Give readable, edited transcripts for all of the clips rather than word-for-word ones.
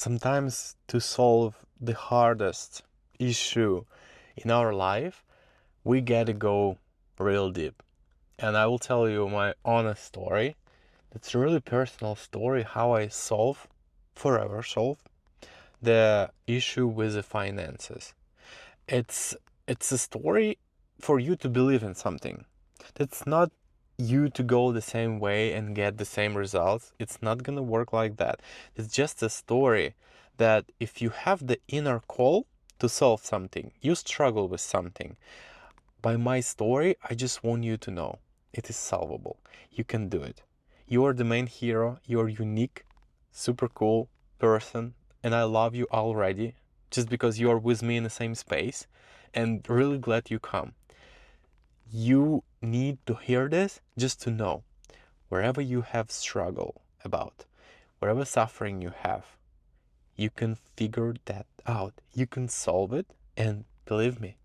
sometimes to solve the hardest issue in our life, we gotta go real deep. And I will tell you my honest story. It's a really personal story how I forever solve the issue with the finances. It's it's a story for you to believe in something. That's not you to go the same way and get the same results. It's not gonna work like that. It's just a story that if you have the inner call to solve something, you struggle with something. By my story, I just want you to know it is solvable. You can do it. You are the main hero. You're unique, super cool person, and I love you already just because you are with me in the same space, and really glad you come. You need to hear this just to know wherever you have struggle about, wherever suffering you have, you can figure that out. You can solve it, and believe me,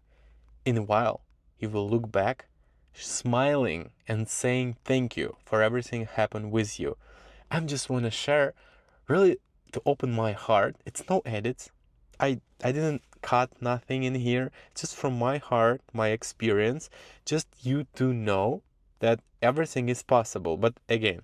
in a while, you will look back smiling and saying thank you for everything happened with you. I just want to share, really, to open my heart. It's no edits. I didn't cut nothing in here. It's just from my heart, my experience, just you to know that everything is possible. But again,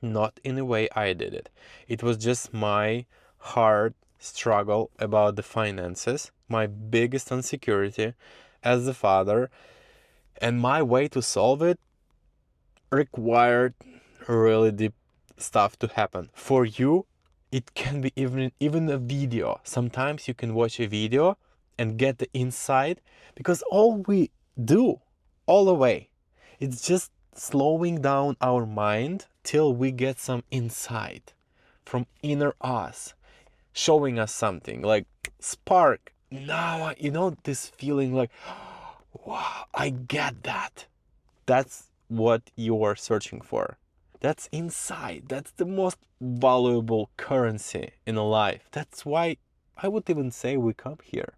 not in the way I did it. It was just my hard struggle about the finances, my biggest insecurity as a father, and my way to solve it required really deep stuff to happen. For you, it can be even a video. Sometimes you can watch a video and get the insight, because all we do all the way, it's just slowing down our mind till we get some insight from inner us, showing us something like spark. Now, this feeling like, wow, I get that. That's what you are searching for. That's inside. That's the most valuable currency in a life. That's why I would even say we come here.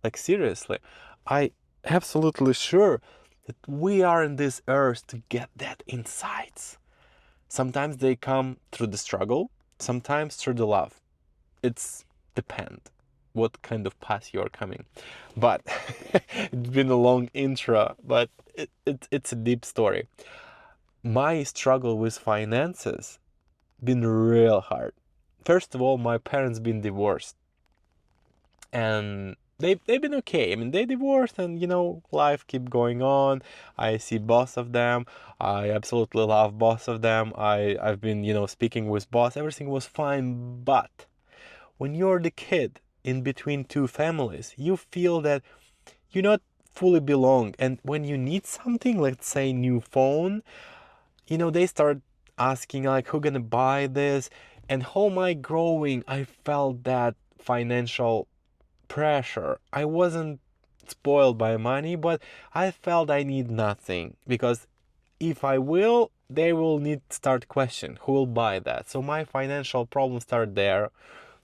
Like seriously, I absolutely sure that we are in this earth to get that insights. Sometimes they come through the struggle, sometimes through the love. It's depend what kind of path you're coming. But it's been a long intro, but it's a deep story. My struggle with finances been real hard. First of all, my parents been divorced, and they've been okay. I mean, they divorced, and life keep going on. I see both of them. I absolutely love both of them. I've been speaking with both. Everything was fine, but when you're the kid in between two families, you feel that you not fully belong. And when you need something, let's say new phone, they start asking like, who gonna buy this? And how am I growing? I felt that financial pressure. I wasn't spoiled by money, but I felt I need nothing, because if I will, they will need start question who will buy that. So my financial problems start there.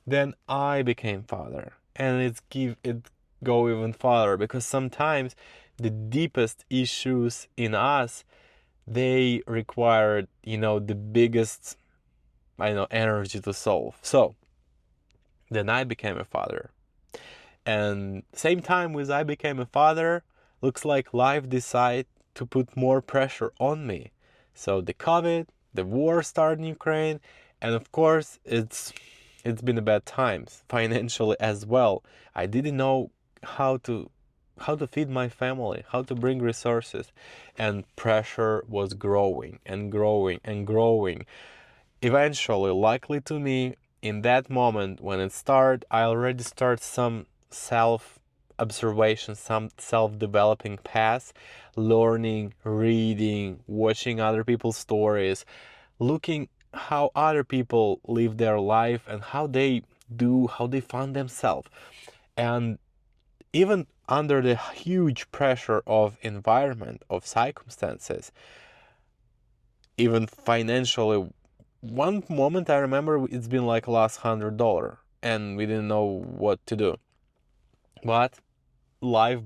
Then I became father, and it go even farther, because sometimes the deepest issues in us, they required the biggest energy to solve. So then I became a father, and same time with I became a father, looks like life decided to put more pressure on me. So the COVID, the war started in Ukraine, and of course it's been a bad times financially as well. I didn't know how to feed my family, how to bring resources, and pressure was growing and growing and growing. Eventually, luckily to me, in that moment when it started, I already start some self observation, some self-developing paths, learning, reading, watching other people's stories, looking how other people live their life and how they fund themselves. And even under the huge pressure of environment, of circumstances, even financially, one moment I remember it's been like last $100 and we didn't know what to do. But life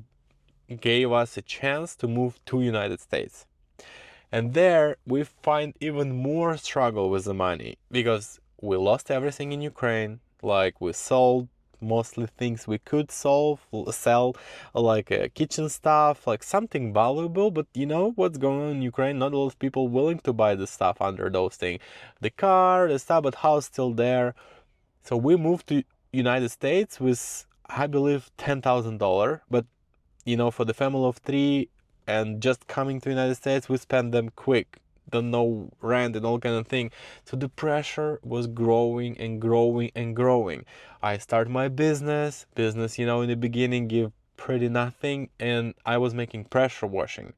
gave us a chance to move to United States. And there we find even more struggle with the money, because we lost everything in Ukraine. Like we sold mostly things we could sell, like kitchen stuff, like something valuable. But you know what's going on in Ukraine? Not a lot of people willing to buy the stuff under those things. The car, the stuff, but house still there. So we moved to United States with, I believe, $10,000. But you know, for the family of three and just coming to United States, we spent them quick. Don't know rent and all kind of thing. So the pressure was growing and growing and growing. I start my business, you know, in the beginning give pretty nothing, and I was making pressure washing.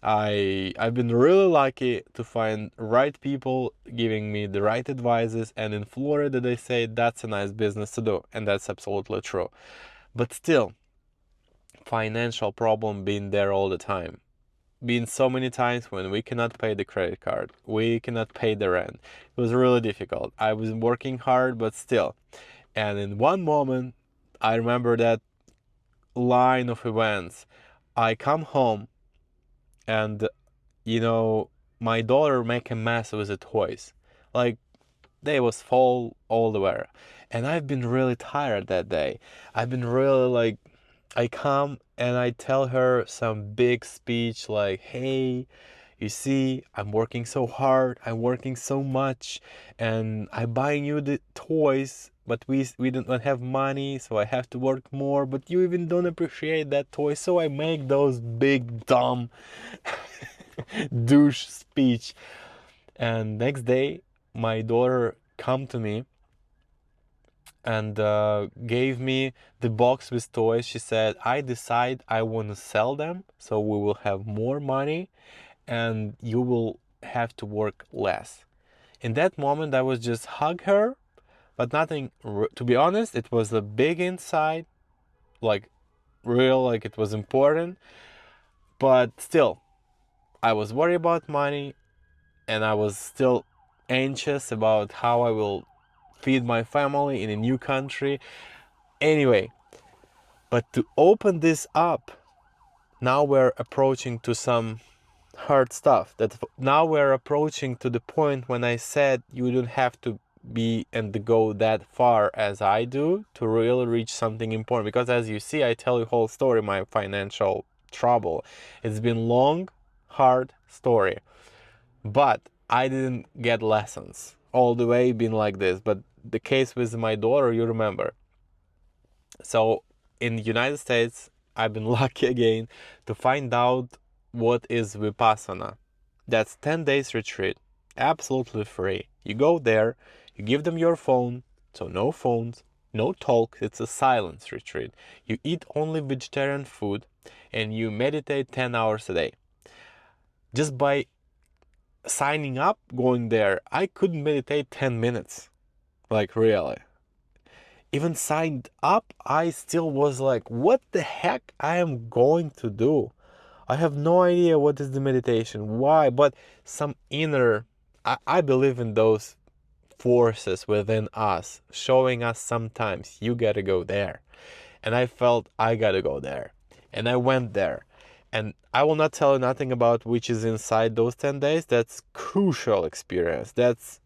I've been really lucky to find right people giving me the right advices, and in Florida they say that's a nice business to do, and that's absolutely true. But still, financial problem being there all the time. Been so many times when we cannot pay the credit card, we cannot pay the rent. It was really difficult. I was working hard, but still. And in one moment, I remember that line of events. I come home and, you know, my daughter make a mess with the toys. Like, they was fall all the way. And I've been really tired that day. I've been really like, I come and I tell her some big speech like, hey, you see, I'm working so hard, I'm working so much, and I'm buying you the toys, but we don't have money, so I have to work more, but you even don't appreciate that toy, so I make those big dumb douche speech. And next day, my daughter come to me and gave me the box with toys. She said, I decide I want to sell them so we will have more money and you will have to work less. In that moment, I was just hug her, but nothing, to be honest, it was a big inside, like real, like it was important, but still, I was worried about money and I was still anxious about how I will feed my family in a new country. Anyway, but to open this up, now we're approaching to some hard stuff. That now we're approaching to the point when I said you don't have to be and go that far as I do to really reach something important. Because as you see, I tell you whole story, my financial trouble. It's been long, hard story. But I didn't get lessons all the way been like this. But the case with my daughter, you remember. So in the United States, I've been lucky again to find out what is Vipassana. That's 10 days retreat, absolutely free. You go there, you give them your phone, so no phones, no talk, it's a silence retreat. You eat only vegetarian food and you meditate 10 hours a day. Just by signing up, going there, I couldn't meditate 10 minutes. Like really. Even signed up, I still was like, what the heck I am going to do? I have no idea what is the meditation, why, but some inner, I believe in those forces within us, showing us sometimes you gotta go there. And I felt I gotta go there. And I went there. And I will not tell you nothing about which is inside those 10 days. That's crucial experience. That's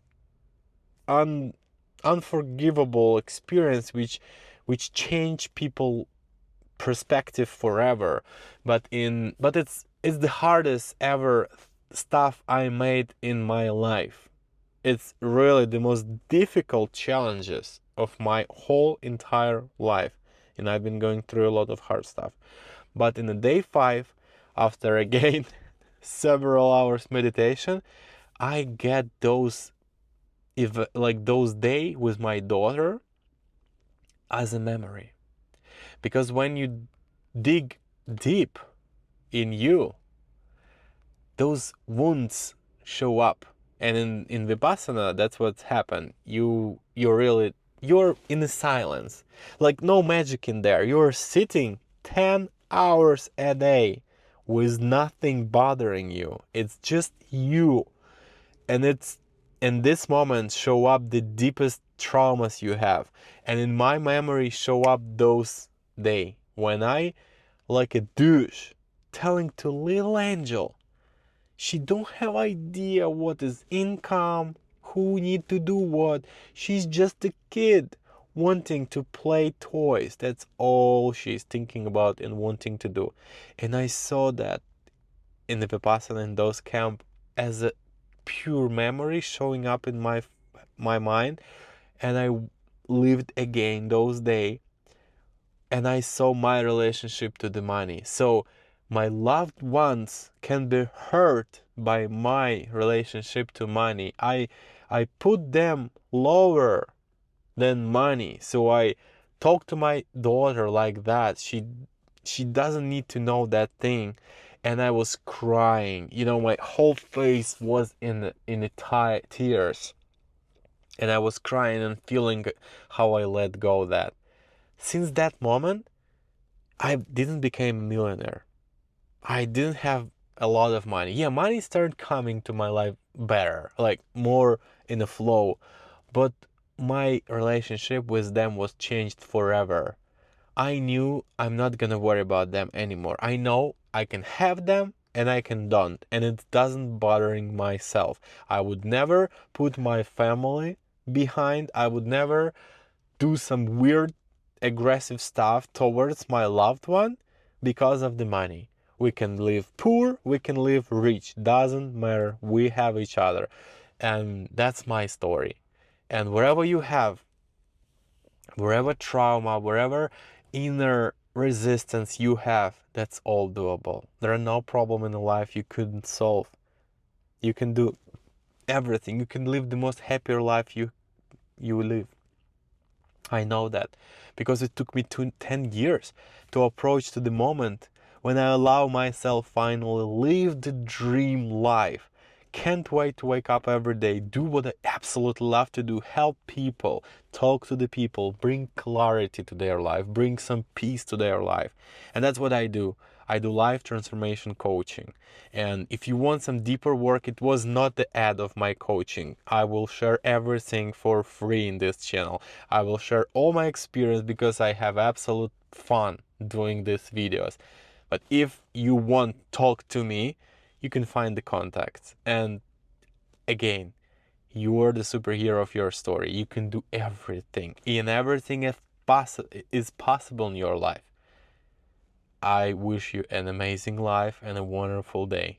unforgivable experience which change people perspective forever. But it's the hardest ever stuff I made in my life. It's really the most difficult challenges of my whole entire life, and I've been going through a lot of hard stuff. But in the day 5, after again several hours meditation, I get those, if like those day with my daughter as a memory. Because when you dig deep in you, those wounds show up. And in Vipassana, that's what's happened. You're in the silence. Like no magic in there. You're sitting 10 hours a day with nothing bothering you. It's just you. And it's in this moment show up the deepest traumas you have. And in my memory show up those day when I, like a douche, telling to little angel, she don't have idea what is income, who need to do what. She's just a kid. wanting to play toys. That's all she's thinking about and wanting to do. And I saw that in the Vipassana and those camp as a pure memory showing up in my mind, and I lived again those days, and I saw my relationship to the money. So my loved ones can be hurt by my relationship to money. I put them lower than money. So I talk to my daughter like that. She doesn't need to know that thing. And I was crying. You know, my whole face was in the tears. And I was crying and feeling how I let go of that. Since that moment, I didn't become a millionaire. I didn't have a lot of money. Yeah, money started coming to my life better, like more in a flow. But my relationship with them was changed forever. I knew I'm not gonna worry about them anymore. I know I can have them and I can don't, and it doesn't bothering myself. I would never put my family behind. I would never do some weird aggressive stuff towards my loved one because of the money. We can live poor, we can live rich, doesn't matter. We have each other. And that's my story. And wherever you have, wherever trauma, wherever inner resistance you have, that's all doable. There are no problem in life you couldn't solve. You can do everything. You can live the most happier life you live. I know that because it took me 10 years to approach to the moment when I allow myself finally live the dream life. Can't wait to wake up every day, do what I absolutely love to do, help people, talk to the people, bring clarity to their life, bring some peace to their life. And that's what I do. I do life transformation coaching. And if you want some deeper work, it was not the ad of my coaching. I will share everything for free in this channel. I will share all my experience because I have absolute fun doing these videos. But if you want to talk to me, you can find the contacts. And again, you are the superhero of your story. You can do everything, and everything is possible in your life. I wish you an amazing life and a wonderful day.